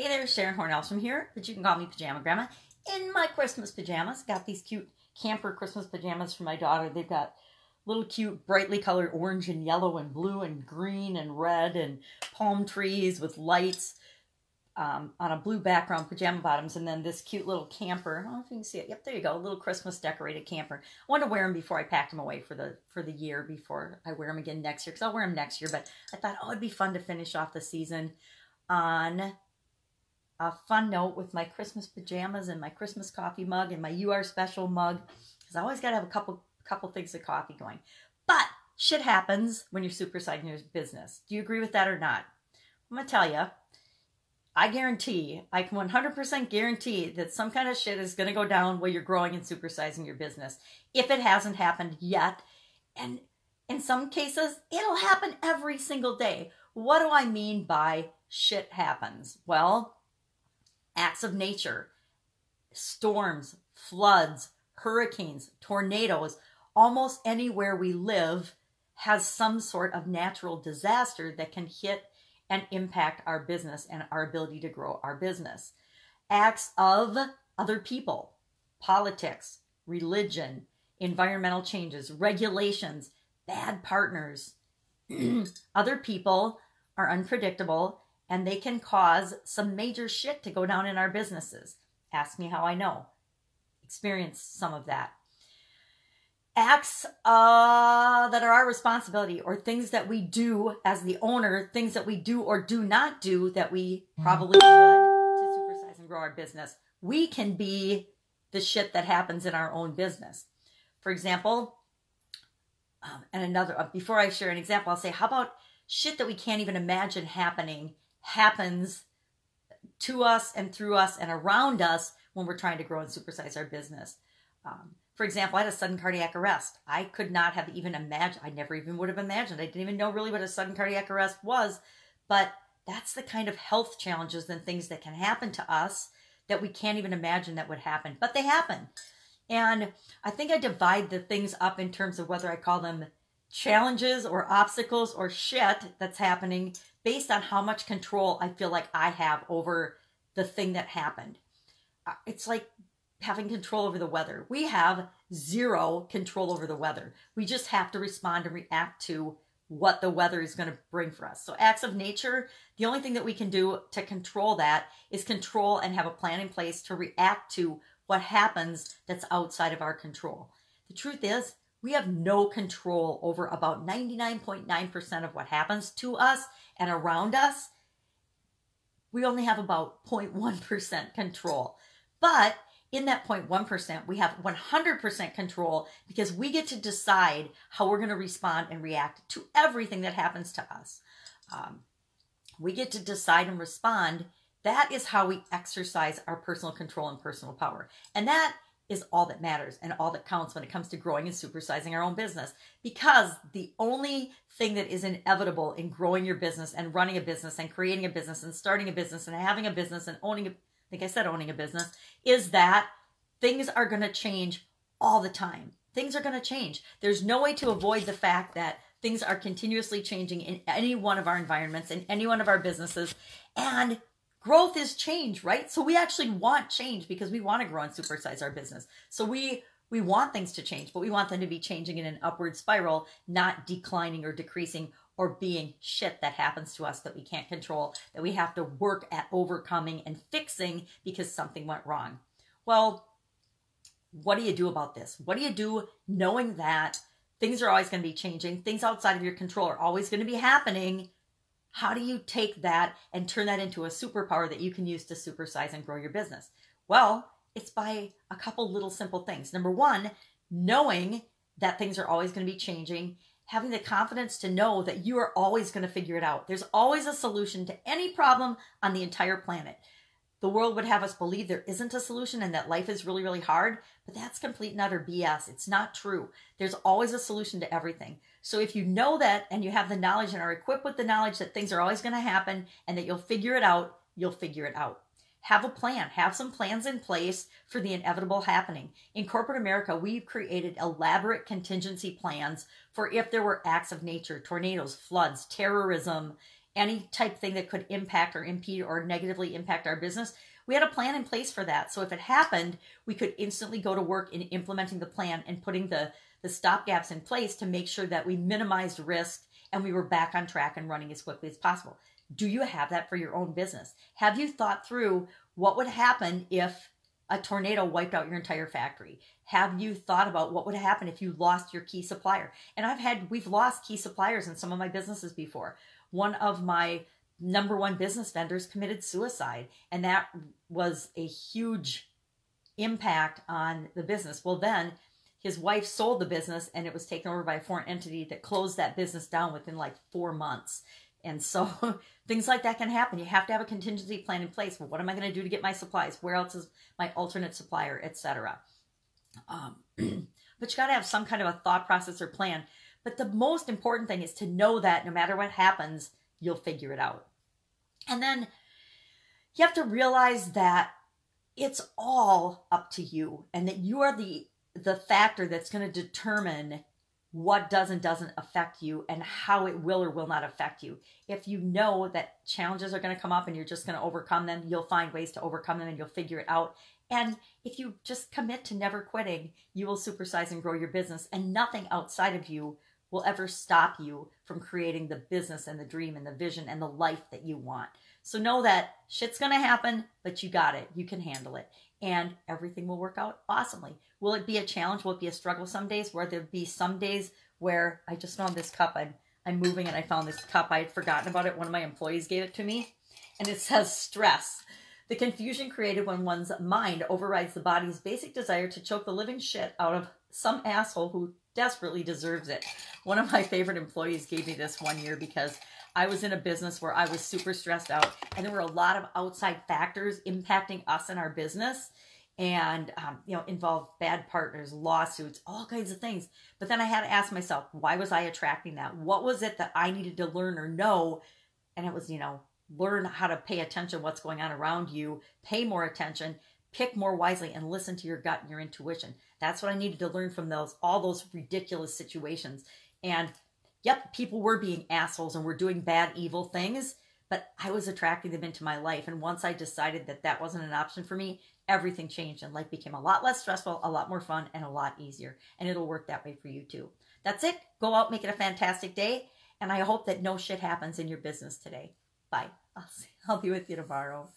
Hey there, Sharon Horne-Ellstrom here, but you can call me Pajama Grandma. In my Christmas pajamas, got these cute camper Christmas pajamas for my daughter. They've got little cute, brightly colored orange and yellow and blue and green and red and palm trees with lights on a blue background, pajama bottoms, and then this cute little camper. I don't know if you can see it. Yep, there you go, a little Christmas decorated camper. I wanted to wear them before I packed them away for the year, before I wear them again next year, because I'll wear them next year. But I thought, oh, it'd be fun to finish off the season on a fun note with my Christmas pajamas and my Christmas coffee mug and my You Are Special mug, because I always got to have a couple things of coffee going. But shit happens when you're supersizing your business. Do you agree with that or not? I'm going to tell you, I can 100% guarantee that some kind of shit is going to go down while you're growing and supersizing your business, if it hasn't happened yet. And in some cases, it'll happen every single day. What do I mean by shit happens? Well, acts of nature, storms, floods, hurricanes, tornadoes, almost anywhere we live has some sort of natural disaster that can hit and impact our business and our ability to grow our business. Acts of other people, politics, religion, environmental changes, regulations, bad partners. Other people are unpredictable, and they can cause some major shit to go down in our businesses. Ask me how I know. Experience some of that. Acts that are our responsibility, or things that we do as the owner, things that we do or do not do that we probably should to supersize and grow our business. We can be the shit that happens in our own business. For example, before I share an example, I'll say, how about shit that we can't even imagine happens to us and through us and around us when we're trying to grow and supersize our business. For example, I had a sudden cardiac arrest. I could not have even imagined. I never even would have imagined. I didn't even know really what a sudden cardiac arrest was. But that's the kind of health challenges and things that can happen to us that we can't even imagine that would happen. But they happen. And I think I divide the things up in terms of whether I call them challenges or obstacles or shit that's happening based on how much control I feel like I have over the thing that happened. It's like having control over the weather. We have zero control over the weather. We just have to respond and react to what the weather is going to bring for us. So acts of nature, the only thing that we can do to control that is control and have a plan in place to react to what happens that's outside of our control. The truth is, we have no control over about 99.9% of what happens to us and around us. We only have about 0.1% control. But in that 0.1%, we have 100% control, because we get to decide how we're going to respond and react to everything that happens to us. We get to decide and respond. That is how we exercise our personal control and personal power. And that is all that matters and all that counts when it comes to growing and supersizing our own business. Because the only thing that is inevitable in growing your business and running a business and creating a business and starting a business and having a business and owning a business, is that things are going to change all the time. Things are going to change. There's no way to avoid the fact that things are continuously changing in any one of our environments, in any one of our businesses. And growth is change, right? So we actually want change because we want to grow and supersize our business. So we want things to change, but we want them to be changing in an upward spiral, not declining or decreasing or being shit that happens to us that we can't control, that we have to work at overcoming and fixing because something went wrong. Well, what do you do about this? What do you do knowing that things are always going to be changing? Things outside of your control are always going to be happening. How do you take that and turn that into a superpower that you can use to supersize and grow your business? Well, it's by a couple little simple things. Number one, knowing that things are always going to be changing, having the confidence to know that you are always going to figure it out. There's always a solution to any problem on the entire planet. The world would have us believe there isn't a solution and that life is really, really hard, but that's complete and utter BS. It's not true. There's always a solution to everything. So if you know that and you have the knowledge and are equipped with the knowledge that things are always going to happen and that you'll figure it out, you'll figure it out. Have a plan. Have some plans in place for the inevitable happening. In corporate America, we've created elaborate contingency plans for if there were acts of nature, tornadoes, floods, terrorism, any type thing that could impact or impede or negatively impact our business, we had a plan in place for that. So if it happened, we could instantly go to work in implementing the plan and putting the stopgaps in place to make sure that we minimized risk and we were back on track and running as quickly as possible. Do you have that for your own business? Have you thought through what would happen if a tornado wiped out your entire factory? Have you thought about what would happen if you lost your key supplier? And we've lost key suppliers in some of my businesses before. One of my number one business vendors committed suicide, and that was a huge impact on the business. Well, then his wife sold the business and it was taken over by a foreign entity that closed that business down within like 4 months. And so things like that can happen. You have to have a contingency plan in place. Well, what am I going to do to get my supplies? Where else is my alternate supplier, etc. But you got to have some kind of a thought process or plan. But the most important thing is to know that no matter what happens, you'll figure it out. And then you have to realize that it's all up to you and that you are the factor that's going to determine what does and doesn't affect you and how it will or will not affect you. If you know that challenges are going to come up and you're just going to overcome them, you'll find ways to overcome them and you'll figure it out. And if you just commit to never quitting, you will supersize and grow your business, and nothing outside of you will ever stop you from creating the business and the dream and the vision and the life that you want. So know that shit's going to happen, but you got it. You can handle it. And everything will work out awesomely. Will it be a challenge? Will it be a struggle some days? Where there'll be some days where I just found this cup. I'm moving and I found this cup. I had forgotten about it. One of my employees gave it to me. And it says stress. The confusion created when one's mind overrides the body's basic desire to choke the living shit out of some asshole who desperately deserves it. One of my favorite employees gave me this one year because I was in a business where I was super stressed out and there were a lot of outside factors impacting us and our business and, involved bad partners, lawsuits, all kinds of things. But then I had to ask myself, why was I attracting that? What was it that I needed to learn or know? And it was, learn how to pay attention to what's going on around you, pay more attention, pick more wisely, and listen to your gut and your intuition. That's what I needed to learn from all those ridiculous situations. And yep, people were being assholes and were doing bad, evil things, but I was attracting them into my life. And once I decided that that wasn't an option for me, everything changed and life became a lot less stressful, a lot more fun, and a lot easier. And it'll work that way for you too. That's it. Go out, make it a fantastic day. And I hope that no shit happens in your business today. Bye. I'll be with you tomorrow.